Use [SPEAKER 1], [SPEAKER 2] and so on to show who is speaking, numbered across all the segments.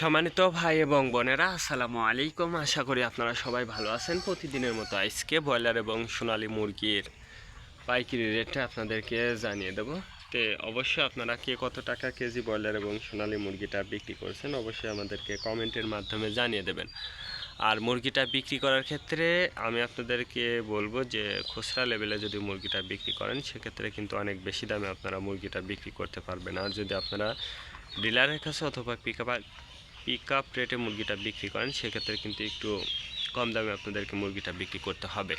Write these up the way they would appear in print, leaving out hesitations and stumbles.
[SPEAKER 1] সম্মানিত ভাই এবং বোনেরা, আসসালামু আলাইকুম। আশা করি আপনারা সবাই ভালো আছেন। প্রতিদিনের মতো আজকে ব্রয়লার এবং সোনালী মুরগির পাইকারি রেটটা আপনাদেরকে জানিয়ে দেব। তো অবশ্যই আপনারা কে কত টাকা কেজি ব্রয়লার এবং সোনালী মুরগিটা বিক্রি করছেন অবশ্যই আমাদেরকে কমেন্টের মাধ্যমে জানিয়ে দেবেন। আর মুরগিটা বিক্রি করার ক্ষেত্রে আমি আপনাদেরকে বলবো যে খুচরা লেভেলে যদি মুরগিটা বিক্রি করেন সেক্ষেত্রে কিন্তু অনেক বেশি দামে আপনারা মুরগিটা বিক্রি করতে পারবেন। আর যদি আপনারা ডিলারের কাছে অথবা পিক আপ রেটে মুরগিটা বিক্রি করেন সেক্ষেত্রে কিন্তু একটু কম দামে আপনাদেরকে মুরগিটা বিক্রি করতে হবে।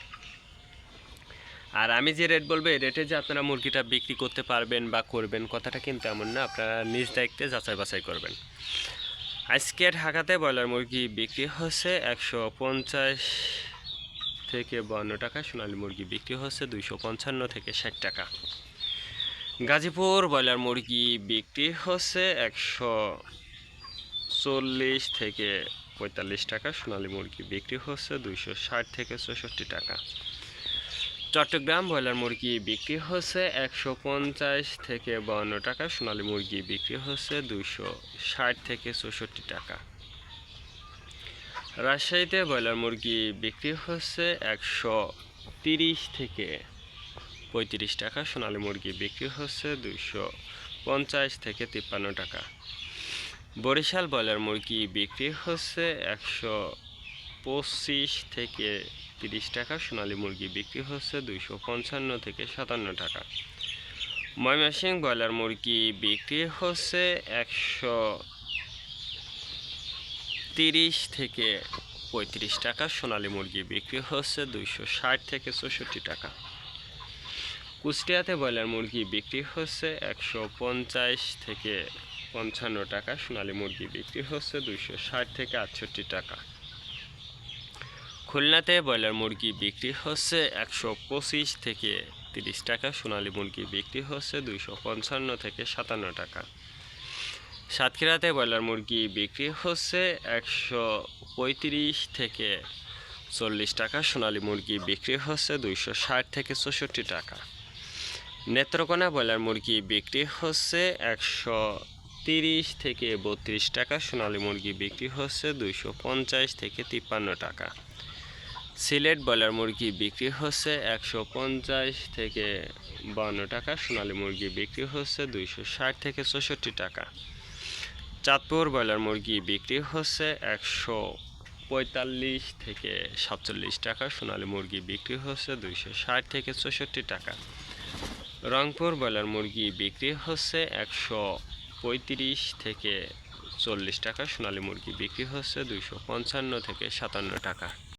[SPEAKER 1] আর আমি যে রেট বলবো এই রেটে যে আপনারা মুরগিটা বিক্রি করতে পারবেন বা করবেন কথাটা কিন্তু এমন না, আপনারা নিজ দায়িত্বে যাচাই বাছাই করবেন। আজকে ঢাকাতে ব্রয়লার মুরগি বিক্রি হচ্ছে 150 থেকে 52 টাকা, সোনালী মুরগি বিক্রি হচ্ছে 255 থেকে 60 টাকা। গাজীপুর ব্রয়লার মুরগি বিক্রি হচ্ছে 140 থেকে 45 টাকা, সোনালী মুরগি বিক্রি হচ্ছে 260 থেকে 64 টাকা। চট্টগ্রাম ব্রয়লার মুরগি বিক্রি হচ্ছে 150 থেকে 52 টাকা, সোনালী মুরগি বিক্রি হচ্ছে 260 থেকে 64 টাকা। রাজশাহীতে ব্রয়লার মুরগি বিক্রি হচ্ছে 130 থেকে 35 টাকা, সোনালী মুরগি বিক্রি হচ্ছে 250 থেকে 53 টাকা। বরিশাল ব্রয়লার মুরগি বিক্রি হচ্ছে 125 থেকে 30 টাকা, সোনালী মুরগি বিক্রি হচ্ছে 255 থেকে 57 টাকা। ময়মনসিংহ ব্রয়লার মুরগি বিক্রি হচ্ছে 130 থেকে 35 টাকা, সোনালী মুরগি বিক্রি হচ্ছে 260 থেকে 64 টাকা। কুষ্টিয়াতে ব্রয়লার মুরগি বিক্রি হচ্ছে 150 থেকে 55 টাকা, সোনালী মুরগি বিক্রি হচ্ছে 260 থেকে 68 টাকা। খুলনাতে ব্রয়লার মুরগি বিক্রি হচ্ছে 125 থেকে 30 টাকা, সোনালী মুরগি বিক্রি হচ্ছে 255 থেকে 57 টাকা। সাতক্ষীরাতে ব্রয়লার মুরগি বিক্রি হচ্ছে 135 থেকে 40 টাকা, সোনালী মুরগি বিক্রি হচ্ছে 260 থেকে 64 টাকা। নেত্রকোনা ব্রয়লার মুরগি বিক্রি হচ্ছে 130 থেকে 32 টাকা, সোনালী মুরগি বিক্রি হচ্ছে 250 থেকে 53 টাকা। সিলেট ব্রয়লার মুরগি বিক্রি হচ্ছে 150 থেকে 52 টাকা, সোনালী মুরগি বিক্রি হচ্ছে 260 থেকে 64 টাকা। চাঁদপুর ব্রয়লার মুরগি বিক্রি হচ্ছে 145 থেকে 47 টাকা, সোনালী মুরগি বিক্রি হচ্ছে 260 থেকে 64 টাকা। রংপুর ব্রয়লার মুরগি বিক্রি হচ্ছে 135 থেকে 40 টাকা, সোনালী মুরগি বিক্রি হচ্ছে 255 থেকে 57 টাকা।